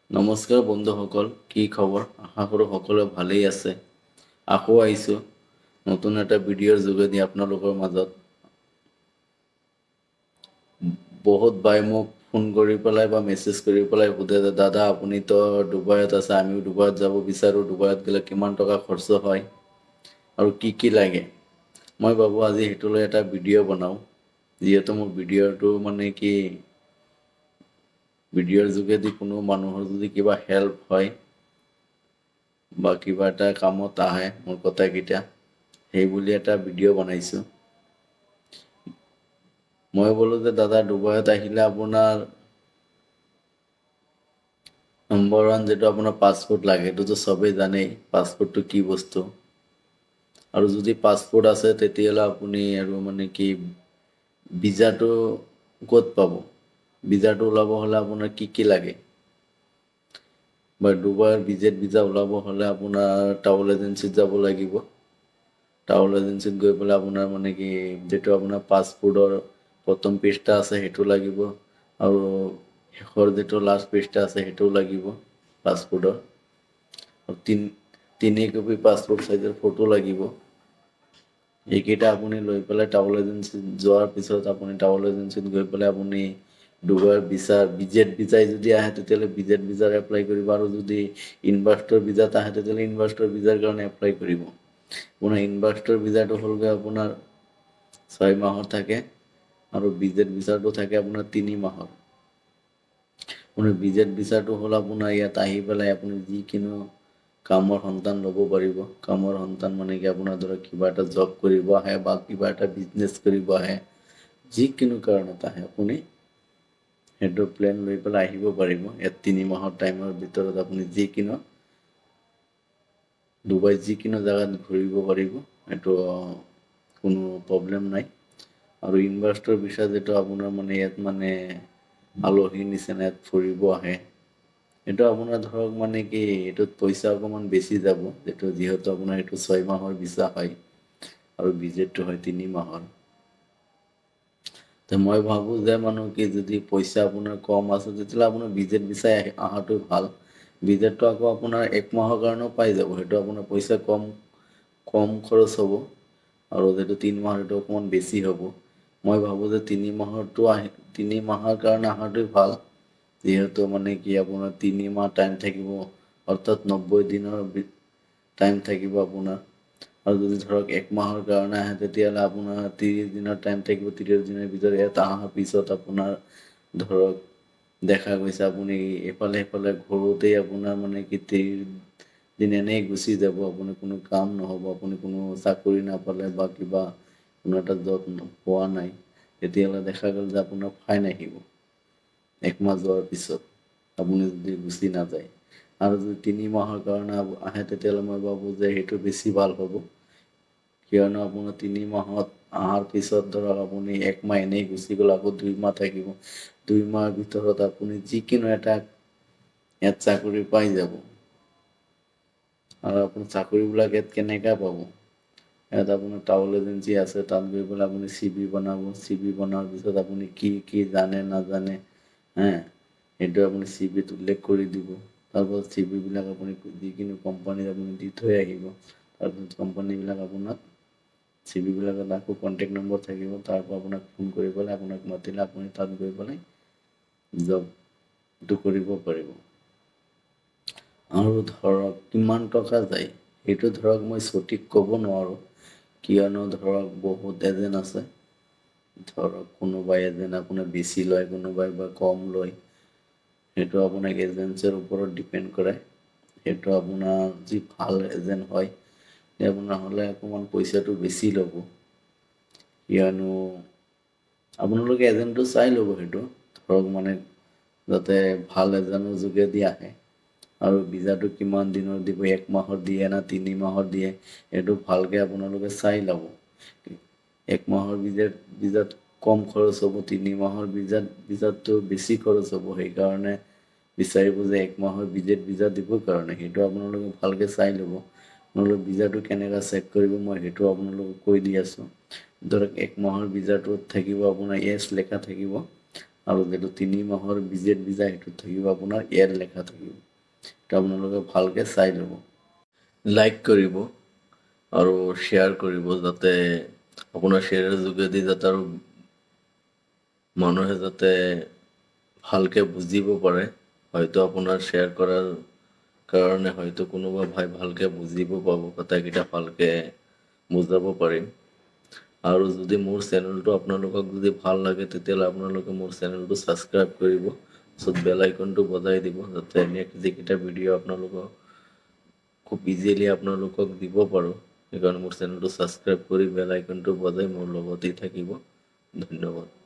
নমস্কাৰ বন্ধুসকল, কি খবৰ? আশা কৰোঁ সকলোৱে ভালেই আছে। আকৌ আহিছোঁ নতুন এটা ভিডিঅ'ৰ যোগেদি আপোনালোকৰ মাজত। বহুত বাই মোক ফোন কৰি পেলাই বা মেছেজ কৰি পেলাই সোধে যে দাদা আপুনিতো ডুবাইত আছে, আমিও ডুবাইত যাব বিচাৰোঁ, ডুবাইত গ'লে কিমান টকা খৰচ হয় আৰু কি কি লাগে। মই ভাবোঁ আজি সেইটো লৈ এটা ভিডিঅ' বনাওঁ, যিহেতু মোৰ ভিডিঅ'টো ভিডিঅ'ৰ যোগেদি কোনো মানুহৰ যদি কিবা হেল্প হয় বা কিবা এটা কামত আহে মোৰ কথাকেইটা, সেই বুলি এটা ভিডিঅ' বনাইছোঁ। মই বোলো যে দাদা ডুবাইত আহিলে আপোনাৰ নম্বৰ ওৱান যেটো আপোনাৰ পাছপোৰ্ট লাগে, এইটোতো চবেই জানেই পাছপোৰ্টটো কি বস্তু। আৰু যদি পাছপোৰ্ট আছে তেতিয়াহ'লে আপুনি আৰু ভিজাটো ক'ত পাব? ভিজাটো ওলাব হ'লে আপোনাৰ কি কি লাগে? বা ডুবাইৰ ভিজা ওলাব হ'লে আপোনাৰ ট্ৰাভেল এজেঞ্চিত যাব লাগিব। ট্ৰাভেল এজেঞ্চিত গৈ পেলাই আপোনাৰ যিটো আপোনাৰ পাছপোৰ্টৰ প্ৰথম পৃষ্ঠা আছে সেইটো লাগিব, আৰু শেষৰ যিটো লাষ্ট পৃষ্ঠা আছে সেইটোও লাগিব পাছপোৰ্টৰ। আৰু তিনি কপি পাছপোৰ্ট চাইজৰ ফটো লাগিব। এইকেইটা আপুনি লৈ পেলাই ট্ৰাভেল এজেঞ্চিত যোৱাৰ পিছত আপুনি ট্ৰাভেল এজেঞ্চিত গৈ পেলাই আপুনি ডুবাইৰ ভিজেট ভিজাই যদি আহে তেতিয়াহ'লে ভিজেট ভিজাৰ এপ্লাই কৰিব, আৰু যদি ইনভাৰ্ষ্টৰ ভিজাত আহে তেতিয়াহ'লে ইনভাৰ্ষ্টৰ ভিজাৰ কাৰণে এপ্লাই কৰিব। আপোনাৰ ইনভাৰ্ষ্টৰ ভিজাটো হ'লগৈ আপোনাৰ 6 মাহৰ থাকে, আৰু ভিজেট ভিজাটো থাকে আপোনাৰ 3 মাহৰ। আপোনাৰ ভিজেট ভিজাটো হ'ল আপোনাৰ ইয়াত আহি পেলাই আপুনি যিকোনো কামৰ সন্ধান ল'ব পাৰিব। কামৰ সন্ধান আপোনাৰ ধৰক কিবা এটা জব কৰিব আহে বা কিবা এটা বিজনেছ কৰিব আহে, যিকোনো কাৰণত আহে আপুনি সেইটো প্লেন লৈ পেলাই আহিব পাৰিব। ইয়াত 3 মাহৰ টাইমৰ ভিতৰত আপুনি ডুবাইত যিকোনো জেগাত ঘূৰিব পাৰিব, এইটো কোনো প্ৰব্লেম নাই। আৰু ইনভাৰ্ষ্টৰ ভিছা যিটো আপোনাৰ ইয়াত আলহীৰ নিচিনা ইয়াত ফুৰিব আহে, এইটো আপোনাৰ ধৰক এইটোত পইচা অকণমান বেছি যাব, যিহেতু আপোনাৰ এইটো 6 মাহৰ ভিছা হয় আৰু ভিজিটটো হয় 3 মাহৰ। মই ভাবোঁ যে যদি পইচা আপোনাৰ কম আছে তেতিয়াহ'লে আপোনাৰ ভিজেট ভিছাই অহাটো ভাল। ভিজেটটো আকৌ আপোনাৰ 1 মাহৰ কাৰণেও পাই যাব, সেইটো আপোনাৰ পইচা কম খৰচ হ'ব। আৰু যিটো 3 মাহৰ সেইটো অকণমান বেছি হ'ব। মই ভাবোঁ যে 3 মাহৰ কাৰণে অহাটোৱে ভাল, যিহেতু আপোনাৰ 3 মাহ টাইম থাকিব, অৰ্থাৎ 90 দিনৰ টাইম থাকিব আপোনাৰ। আৰু যদি ধৰক 1 মাহৰ কাৰণে আহে তেতিয়াহ'লে আপোনাৰ 30 দিনৰ টাইম থাকিব। 30 দিনৰ ভিতৰত ইয়াত অহাৰ পিছত আপোনাৰ ধৰক দেখা গৈছে আপুনি এইফালে সেইফালে ঘূৰোতেই আপোনাৰ 30 দিন এনেই গুচি যাব, আপুনি কোনো কাম নহ'ব, আপুনি কোনো চাকৰি নাপালে বা কিবা কোনো এটা জব পোৱা নাই, তেতিয়াহ'লে দেখা গ'ল যে আপোনাৰ ফাইন আহিব 1 মাহ যোৱাৰ পিছত, আপুনি যদি গুচি নাযায়। আৰু যদি 3 মাহৰ কাৰণে আহে তেতিয়াহ'লে মই ভাবোঁ যে সেইটো বেছি ভাল হ'ব। কিয়নো আপোনাৰ 3 মাহত অহাৰ পিছত ধৰক আপুনি 1 মাহ এনেই গুচি গ'ল, আকৌ 2 মাহ থাকিব। 2 মাহৰ ভিতৰত আপুনি যিকোনো এটা ইয়াত চাকৰি পাই যাব। আৰু আপুনি চাকৰিবিলাক ইয়াত কেনেকৈ পাব? ইয়াত আপোনাৰ ট্ৰাভেল এজেঞ্চি আছে, তাত গৈ পেলাই আপুনি CV বনাব। CV বনোৱাৰ পিছত আপুনি কি জানে নাজানে সেইটো আপুনি CVত উল্লেখ কৰি দিব। তাৰপিছত CVবিলাক আপুনি যিকোনো কোম্পানীত আপুনি দি থৈ আহিব। তাৰপিছত কোম্পানীবিলাক আপোনাক CVবিলাকত আকৌ কণ্টেক্ট নম্বৰ থাকিব, তাৰ পৰা আপোনাক ফোন কৰি পেলাই আপোনাক মাতিলে আপুনি তাত গৈ পেলাই জবটো কৰিব পাৰিব। আৰু ধৰক কিমান টকা যায় সেইটো ধৰক মই সঠিক ক'ব নোৱাৰোঁ, কিয়নো ধৰক বহুত এজেণ্ট আছে। ধৰক কোনোবাই এজেণ্ট আপোনাৰ বেছি লয়, কোনোবাই বা কম লয়। সেইটো আপোনাক এজেঞ্চিৰ ওপৰত ডিপেণ্ড কৰে। সেইটো আপোনাৰ যি ভাল এজেণ্ট হয় আপোনাৰ হ'লে অকণমান পইচাটো বেছি ল'ব, কিয়নো আপোনালোকে এজেণ্টটো চাই ল'ব। সেইটো ধৰক যাতে ভাল এজেণ্টৰ যোগেদি আহে। আৰু ভিজাটো কিমান দিনৰ দিব, 1 মাহৰ দিয়ে না 3 মাহৰ দিয়ে, এইটো ভালকৈ আপোনালোকে চাই ল'ব। 1 মাহৰ ভিজাত কম খৰচ হ'ব, 3 মাহৰ ভিজাতটো বেছি খৰচ হ'ব। সেইকাৰণে বিচাৰিব যে 1 মাহৰ ভিজা দিবৰ কাৰণে সেইটো আপোনালোকে ভালকৈ চাই ল'ব। আপোনালোকে ভিজাটো কেনেকৈ চেক কৰিব মই সেইটো আপোনালোকক কৈ দি আছোঁ। ধৰক 1 মাহৰ ভিজাটোত থাকিব আপোনাৰ য়েছ লেখা থাকিব, আৰু যিটো 3 মাহৰ ভিজিট ভিছা সেইটো থাকিব আপোনাৰ এয়াৰ লেখা থাকিব। সেইটো আপোনালোকে ভালকৈ চাই ল'ব, লাইক কৰিব আৰু শ্বেয়াৰ কৰিব, যাতে আপোনাৰ শ্বেয়াৰৰ যোগেদি যাতে আৰু মানুহে যাতে ভালকৈ বুজিব পাৰে। হয়তো আপোনাৰ শ্বেয়াৰ কৰাৰ কাৰণে হয়তো কোনোবা ভাই ভালকৈ বুজিব পাব, কথাকেইটা ভালকৈ বুজাব পাৰিম। আৰু যদি মোৰ চেনেলটো আপোনালোকক যদি ভাল লাগে তেতিয়াহ'লে আপোনালোকে মোৰ চেনেলটো ছাবস্ক্ৰাইব কৰিব, বেল আইকনটো বজাই দিব, যাতে নেক্সট যিকেইটা ভিডিঅ' আপোনালোকক খুব ইজিলি আপোনালোকক দিব পাৰোঁ। সেইকাৰণে মোৰ চেনেলটো ছাবস্ক্ৰাইব কৰি বেল আইকনটো বজাই মোৰ লগতেই থাকিব। ধন্যবাদ।